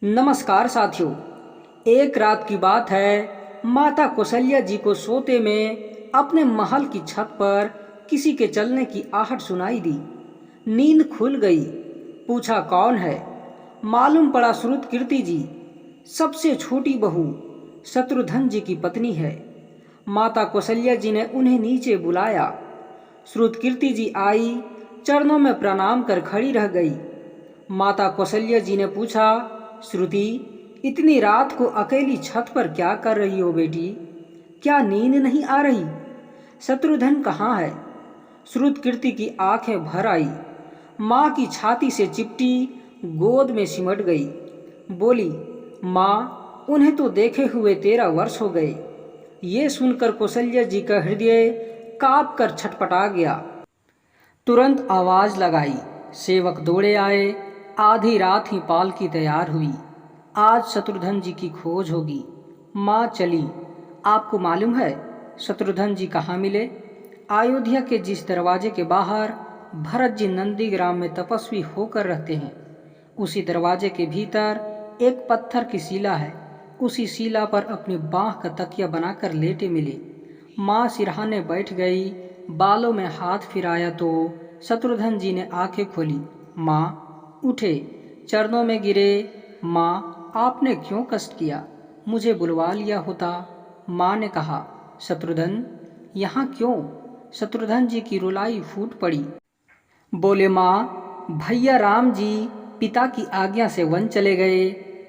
नमस्कार साथियों। एक रात की बात है। माता कौशल्या जी को सोते में अपने महल की छत पर किसी के चलने की आहट सुनाई दी। नींद खुल गई। पूछा, कौन है? मालूम पड़ा श्रुतकीर्ति जी, सबसे छोटी बहू शत्रुघ्न जी की पत्नी है। माता कौशल्या जी ने उन्हें नीचे बुलाया। श्रुतकीर्ति जी आई, चरणों में प्रणाम कर खड़ी रह गई। माता कौशल्या जी ने पूछा, श्रुति, इतनी रात को अकेली छत पर क्या कर रही हो बेटी? क्या नींद नहीं आ रही? शत्रुघ्न कहाँ है? श्रुतकीर्ति की आंखें भर आई। माँ की छाती से चिपटी गोद में सिमट गई। बोली, माँ, उन्हें तो देखे हुए 13 वर्ष हो गए। ये सुनकर कौशल्या जी का हृदय काँप कर छटपटा गया। तुरंत आवाज लगाई। सेवक दौड़े आए। आधी रात ही पालकी तैयार हुई। आज शत्रुघ्न जी की खोज होगी। माँ चली। आपको मालूम है शत्रुघ्न जी कहाँ मिले? अयोध्या के जिस दरवाजे के बाहर भरत जी नंदीग्राम में तपस्वी होकर रहते हैं, उसी दरवाजे के भीतर एक पत्थर की शिला है। उसी शिला पर अपनी बाँह का तकिया बनाकर लेटे मिले। माँ सिरहाने बैठ गई। बालों में हाथ फिराया तो शत्रुघ्न जी ने आंखें खोली। माँ उठे, चरणों में गिरे। माँ, आपने क्यों कष्ट किया? मुझे बुलवा लिया होता। माँ ने कहा, शत्रुघ्न यहाँ क्यों? शत्रुघ्न जी की रुलाई फूट पड़ी। बोले, माँ, भैया राम जी पिता की आज्ञा से वन चले गए।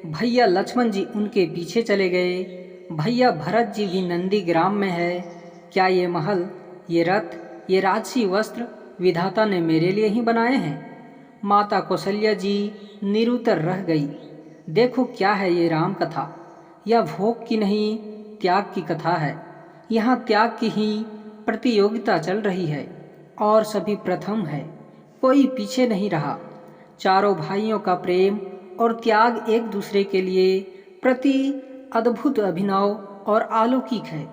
भैया लक्ष्मण जी उनके पीछे चले गए। भैया भरत जी भी नंदीग्राम में है। क्या ये महल, ये रथ, ये राजसी वस्त्र विधाता ने मेरे लिए ही बनाए हैं? माता कौशल्या जी निरुत्तर रह गई। देखो क्या है ये राम कथा। यह भोग की नहीं, त्याग की कथा है। यहाँ त्याग की ही प्रतियोगिता चल रही है और सभी प्रथम है, कोई पीछे नहीं रहा। चारों भाइयों का प्रेम और त्याग एक दूसरे के लिए प्रति अद्भुत, अभिनव और अलौकिक है।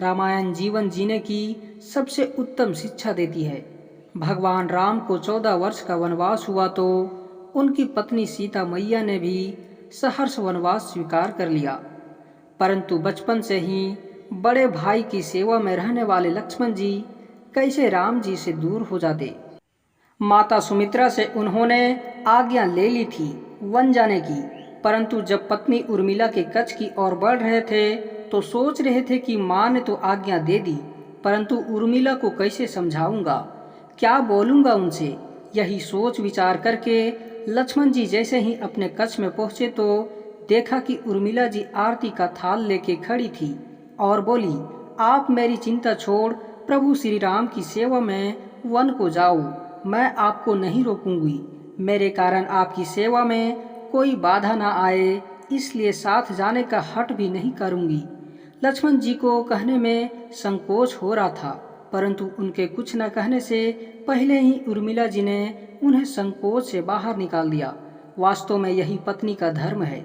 रामायण जीवन जीने की सबसे उत्तम शिक्षा देती है। भगवान राम को 14 वर्ष का वनवास हुआ तो उनकी पत्नी सीता मैया ने भी सहर्ष वनवास स्वीकार कर लिया, परंतु बचपन से ही बड़े भाई की सेवा में रहने वाले लक्ष्मण जी कैसे राम जी से दूर हो जाते। माता सुमित्रा से उन्होंने आज्ञा ले ली थी वन जाने की, परंतु जब पत्नी उर्मिला के कच्छ की ओर बढ़ रहे थे तो सोच रहे थे कि माँ ने तो आज्ञा दे दी, परंतु उर्मिला को कैसे समझाऊंगा, क्या बोलूँगा उनसे। यही सोच विचार करके लक्ष्मण जी जैसे ही अपने कच्छ में पहुँचे तो देखा कि उर्मिला जी आरती का थाल लेके खड़ी थी और बोली, आप मेरी चिंता छोड़ प्रभु श्री राम की सेवा में वन को जाओ। मैं आपको नहीं रोकूंगी। मेरे कारण आपकी सेवा में कोई बाधा ना आए, इसलिए साथ जाने का हट भी नहीं करूंगी। लक्ष्मण जी को कहने में संकोच हो रहा था, परंतु उनके कुछ न कहने से पहले ही उर्मिला जी ने उन्हें संकोच से बाहर निकाल दिया। वास्तव में यही पत्नी का धर्म है।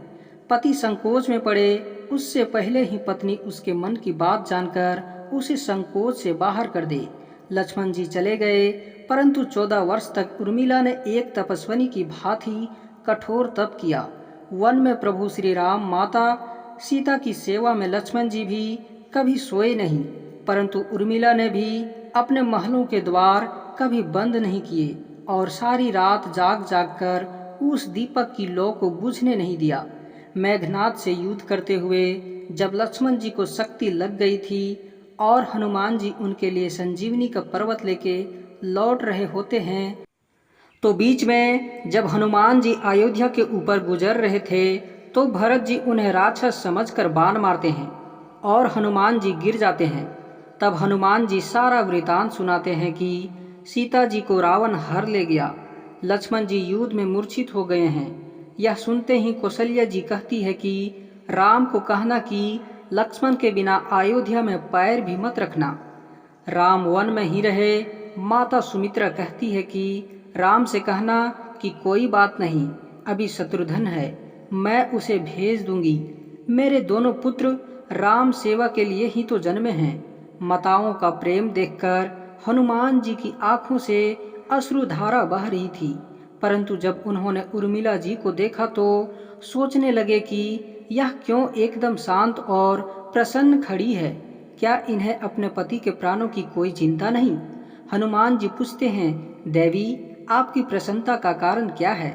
पति संकोच में पड़े उससे पहले ही पत्नी उसके मन की बात जानकर उसे संकोच से बाहर कर दे। लक्ष्मण जी चले गए, परंतु 14 वर्ष तक उर्मिला ने एक तपस्विनी की भांति कठोर तप किया। वन में प्रभु श्री राम, माता सीता की सेवा में लक्ष्मण जी भी कभी सोए नहीं, परंतु उर्मिला ने भी अपने महलों के द्वार कभी बंद नहीं किए और सारी रात जाग जाग कर उस दीपक की लौ को बुझने नहीं दिया। मेघनाद से युद्ध करते हुए जब लक्ष्मण जी को शक्ति लग गई थी और हनुमान जी उनके लिए संजीवनी का पर्वत लेके लौट रहे होते हैं, तो बीच में जब हनुमान जी अयोध्या के ऊपर गुजर रहे थे तो भरत जी उन्हें राक्षस समझकर बाण मारते हैं और हनुमान जी गिर जाते हैं। तब हनुमान जी सारा वृतांत सुनाते हैं कि सीता जी को रावण हर ले गया, लक्ष्मण जी युद्ध में मूर्छित हो गए हैं। यह सुनते ही कौशल्या जी कहती है कि राम को कहना कि लक्ष्मण के बिना अयोध्या में पैर भी मत रखना, राम वन में ही रहे। माता सुमित्रा कहती है कि राम से कहना कि कोई बात नहीं, अभी शत्रुघ्न है, मैं उसे भेज दूंगी। मेरे दोनों पुत्र राम सेवा के लिए ही तो जन्मे हैं। माताओं का प्रेम देखकर हनुमान जी की आंखों से अश्रुधारा बह रही थी। परंतु जब उन्होंने उर्मिला जी को देखा तो सोचने लगे कि यह क्यों एकदम शांत और प्रसन्न खड़ी है। क्या इन्हें अपने पति के प्राणों की कोई चिंता नहीं? हनुमान जी पूछते हैं, देवी, आपकी प्रसन्नता का कारण क्या है?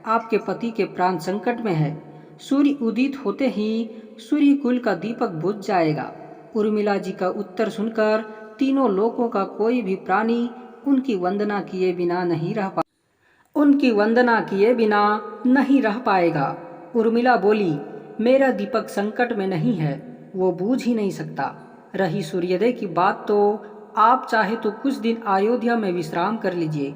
आपके पति के प्राण संकट में है। सूर्य उदित होते ही सूर्य कुल का दीपक बुझ जाएगा। उर्मिला जी का उत्तर सुनकर तीनों लोकों का कोई भी प्राणी उनकी वंदना किए बिना नहीं रह पाएगा। उर्मिला बोली, मेरा दीपक संकट में नहीं है, वो बूझ ही नहीं सकता। रही सूर्योदय की बात, तो आप चाहे तो कुछ दिन अयोध्या में विश्राम कर लीजिए,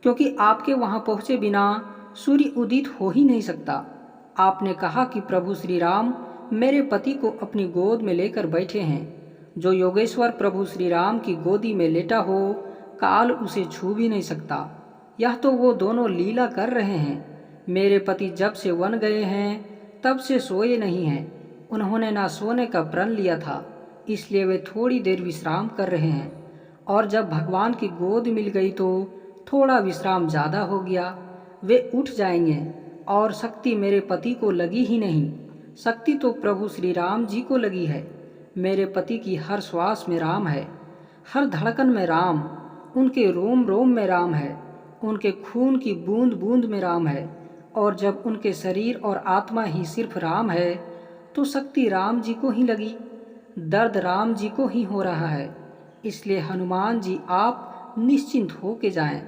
क्योंकि आपके वहां पहुंचे बिना सूर्य उदित हो ही नहीं सकता। आपने कहा कि प्रभु श्री राम मेरे पति को अपनी गोद में लेकर बैठे हैं। जो योगेश्वर प्रभु श्री राम की गोदी में लेटा हो, काल उसे छू भी नहीं सकता। यह तो वो दोनों लीला कर रहे हैं। मेरे पति जब से वन गए हैं तब से सोए नहीं हैं। उन्होंने ना सोने का प्रण लिया था, इसलिए वे थोड़ी देर विश्राम कर रहे हैं। और जब भगवान की गोद मिल गई तो थोड़ा विश्राम ज़्यादा हो गया। वे उठ जाएंगे। और शक्ति मेरे पति को लगी ही नहीं, शक्ति तो प्रभु श्री राम जी को लगी है। मेरे पति की हर श्वास में राम है, हर धड़कन में राम, उनके रोम रोम में राम है, उनके खून की बूंद बूंद में राम है। और जब उनके शरीर और आत्मा ही सिर्फ राम है, तो शक्ति राम जी को ही लगी, दर्द राम जी को ही हो रहा है। इसलिए हनुमान जी, आप निश्चिंत हो के जाएं।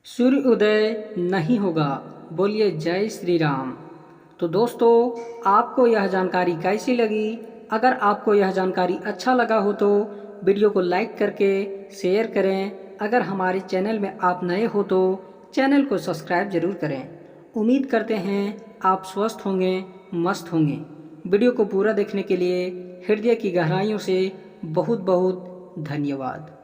सूर्योदय नहीं होगा। बोलिए जय श्री राम। तो दोस्तों, आपको यह जानकारी कैसी लगी? अगर आपको यह जानकारी अच्छा लगा हो तो वीडियो को लाइक करके शेयर करें। अगर हमारे चैनल में आप नए हो तो चैनल को सब्सक्राइब जरूर करें। उम्मीद करते हैं आप स्वस्थ होंगे, मस्त होंगे। वीडियो को पूरा देखने के लिए हृदय की गहराइयों से बहुत बहुत धन्यवाद।